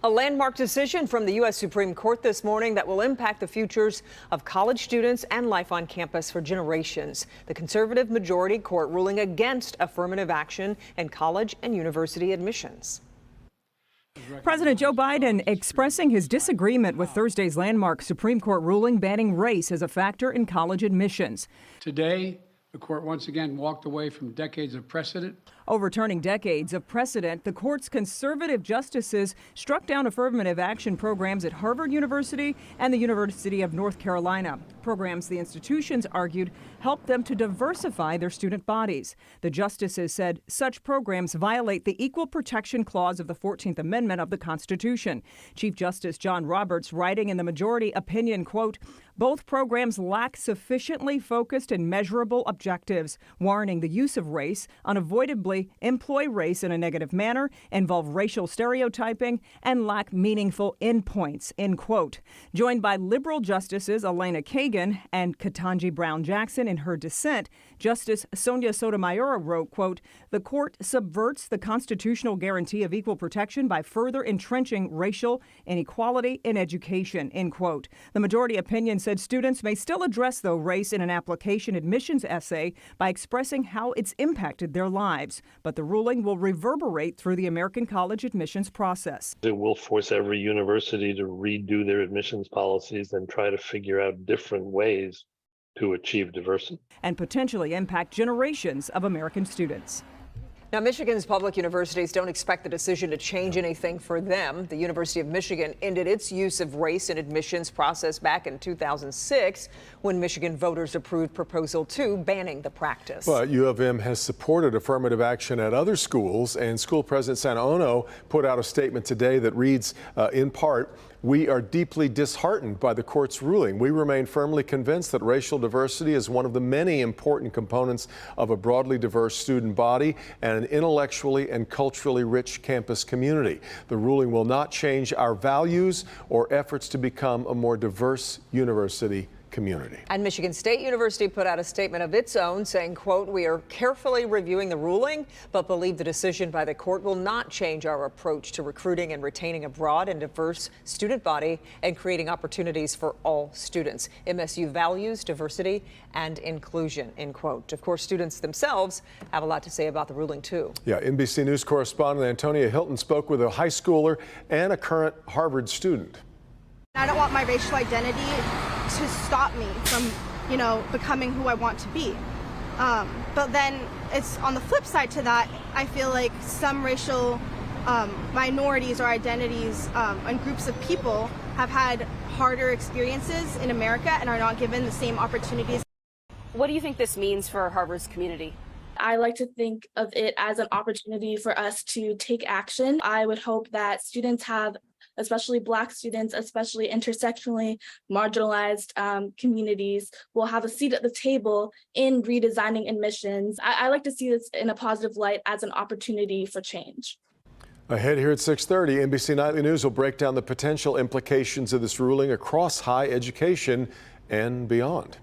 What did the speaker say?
A landmark decision from the U.S. Supreme Court this morning that will impact the futures of college students and life on campus for generations. The conservative majority court ruling against affirmative action in college and university admissions. President Joe Biden expressing his disagreement with Thursday's landmark Supreme Court ruling banning race as a factor in college admissions. Today, the court once again walked away from decades of precedent. Overturning decades of precedent, the court's conservative justices struck down affirmative action programs at Harvard University and the University of North Carolina. Programs the institutions argued helped them to diversify their student bodies. The justices said such programs violate the Equal Protection Clause of the 14th Amendment of the Constitution. Chief Justice John Roberts, writing in the majority opinion, quote, "Both programs lack sufficiently focused and measurable objectives, warning the use of race, unavoidably employ race in a negative manner, involve racial stereotyping, and lack meaningful endpoints," end quote. Joined by liberal justices Elena Kagan and Ketanji Brown Jackson in her dissent, Justice Sonia Sotomayor wrote, quote, "The court subverts the constitutional guarantee of equal protection by further entrenching racial inequality in education," end quote. The majority opinion said students may still address, though, race in an application admissions essay by expressing how it's impacted their lives. But the ruling will reverberate through the American college admissions process. It will force every university to redo their admissions policies and try to figure out different ways to achieve diversity. And potentially impact generations of American students. Now, Michigan's public universities don't expect the decision to change anything for them. The University of Michigan ended its use of race in admissions process back in 2006 when Michigan voters approved Proposal 2 banning the practice. But U of M has supported affirmative action at other schools, and school president Santa Ono put out a statement today that reads, in part, "We are deeply disheartened by the court's ruling. We remain firmly convinced that racial diversity is one of the many important components of a broadly diverse student body and an intellectually and culturally rich campus community. The ruling will not change our values or efforts to become a more diverse university community." And Michigan State University put out a statement of its own saying, quote, "We are carefully reviewing the ruling, but believe the decision by the court will not change our approach to recruiting and retaining a broad and diverse student body and creating opportunities for all students. MSU values diversity and inclusion," end quote. Of course, students themselves have a lot to say about the ruling, too. Yeah, NBC News correspondent Antonia Hilton spoke with a high schooler and a current Harvard student. I don't want my racial identity to stop me from, becoming who I want to be. But then it's on the flip side to that, I feel like some racial minorities or identities and groups of people have had harder experiences in America and are not given the same opportunities. What do you think this means for Harvard's community? I like to think of it as an opportunity for us to take action. I would hope that students have, especially Black students, especially intersectionally marginalized communities, will have a seat at the table in redesigning admissions. I like to see this in a positive light as an opportunity for change. Ahead here at 6:30, NBC Nightly News will break down the potential implications of this ruling across higher education and beyond.